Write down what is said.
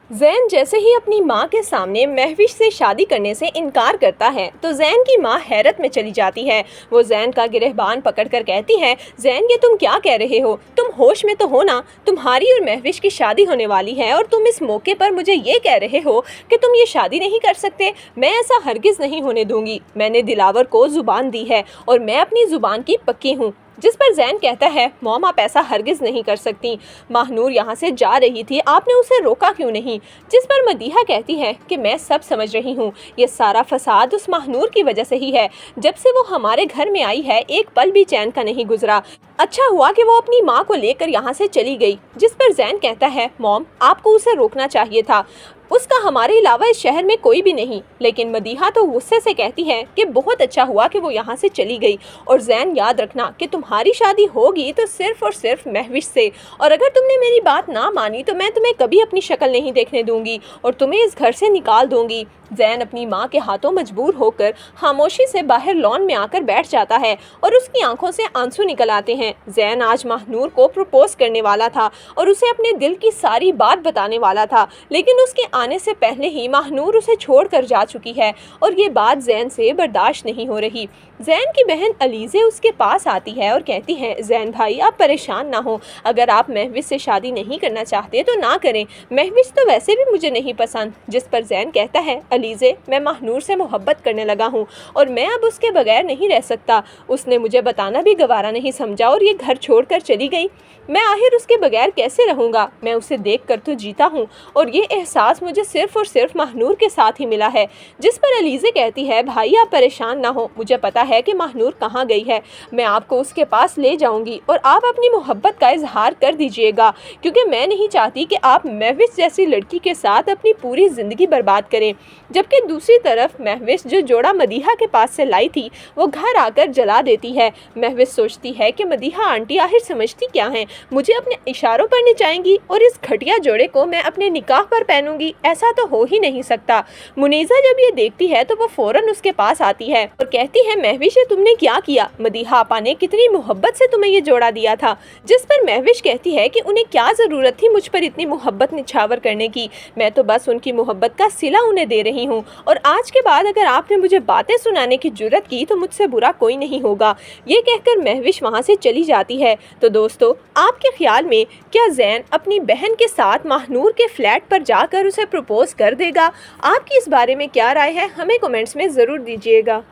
ज़ैन जैसे ही अपनी माँ के सामने महविश से शादी करने से इनकार करता है तो ज़ैन की माँ हैरत में चली जाती है। वो ज़ैन का गिरहबान पकड़कर कहती है, ज़ैन ये तुम क्या कह रहे हो? तुम होश में तो हो ना? तुम्हारी और महविश की शादी होने वाली है और तुम इस मौके पर मुझे ये कह रहे हो कि तुम ये शादी नहीं कर सकते। मैं ऐसा हरगिज़ नहीं होने दूंगी। मैंने दिलावर को ज़ुबान दी है और मैं अपनी ज़ुबान की पक्की हूँ। जिस पर ज़ैन कहता है, मॉम आप ऐसा हरगिज़ नहीं कर सकती। महानूर यहाँ से जा रही थी, आपने उसे रोका क्यों नहीं? जिस पर मदीहा कहती है कि मैं सब समझ रही हूँ, ये सारा फसाद उस महानूर की वजह से ही है। जब से वो हमारे घर में आई है एक पल भी चैन का नहीं गुजरा। अच्छा हुआ कि वो अपनी माँ को लेकर यहाँ से चली गई। जिस पर ज़ैन कहता है, मॉम आपको उसे रोकना चाहिए था, उसका हमारे अलावा इस शहर में कोई भी नहीं। लेकिन मदीहा तो गुस्से से कहती है कि बहुत अच्छा हुआ कि वो यहाँ से चली गई। और ज़ैन याद रखना कि तुम्हारी शादी होगी तो सिर्फ और सिर्फ महविश से, और अगर तुमने मेरी बात ना मानी तो मैं तुम्हें कभी अपनी शक्ल नहीं देखने दूंगी और तुम्हें इस घर से निकाल दूंगी। ज़ैन अपनी माँ के हाथों मजबूर होकर खामोशी से बाहर लॉन में आकर बैठ जाता है और उसकी आंखों से आंसू निकल आते हैं। ज़ैन आज महानूर को प्रपोज करने वाला था और उसे अपने दिल की सारी बात बताने वाला था, लेकिन उसके आने से पहले ही महानूर उसे छोड़कर जा चुकी है और ये बात ज़ैन से बर्दाश्त नहीं हो रही। ज़ैन की बहन अलीज़े उसके पास आती है और कहती है, ज़ैन भाई आप परेशान ना हो, अगर आप महविश से शादी नहीं करना चाहते तो ना करें, महविश तो वैसे भी मुझे नहीं पसंद। जिस पर ज़ैन कहता है, अलीज़े मैं महानूर से मोहब्बत करने लगा हूँ और मैं अब उसके बगैर नहीं रह सकता। उसने मुझे बताना भी गवारा नहीं समझा और ये घर छोड़कर चली गई। मैं आखिर उसके बगैर कैसे रहूँगा? मैं उसे देख कर तो जीता हूँ और ये एहसास मुझे सिर्फ और सिर्फ महानूर के साथ ही मिला है। जिस पर अलीज़े कहती है, भाई आप परेशान ना हो, मुझे पता है कि महानूर कहाँ गई है, मैं आपको उसके पास ले जाऊंगी और आप अपनी मोहब्बत का इजहार कर दीजिएगा, क्योंकि मैं नहीं चाहती कि आप महविश जैसी लड़की के साथ अपनी पूरी ज़िंदगी बर्बाद करें। जबकि दूसरी तरफ महविश जो जोड़ा मदीहा के पास से लाई थी वो घर आकर जला देती है। महविश सोचती है कि मदीहा आंटी आखिर समझती क्या है, मुझे अपने इशारों पर नचाएंगी और इस घटिया जोड़े को मैं अपने निकाह पर पहनूंगी, ऐसा तो हो ही नहीं सकता। मुनीज़ा जब ये देखती है तो वो फौरन उसके पास आती है और कहती है, महविश तुमने क्या किया? मदीहा आपा ने कितनी मोहब्बत से तुम्हें ये जोड़ा दिया था। जिस पर महविश कहती है कि उन्हें क्या ज़रूरत थी मुझ पर इतनी मोहब्बत निछावर करने की, मैं तो बस उनकी मोहब्बत का सिला उन्हें दे रही हूँ और आज के बाद अगर आपने मुझे बातें सुनाने की जुर्रत की तो मुझसे बुरा कोई नहीं होगा। ये कहकर महविश वहाँ से चली जाती है। तो दोस्तों आपके ख्याल में क्या ज़ैन अपनी बहन के साथ महानूर के फ्लैट पर जाकर उसे प्रपोज कर देगा? आपकी इस बारे में क्या राय है, हमें कमेंट्स में ज़रूर दीजिएगा।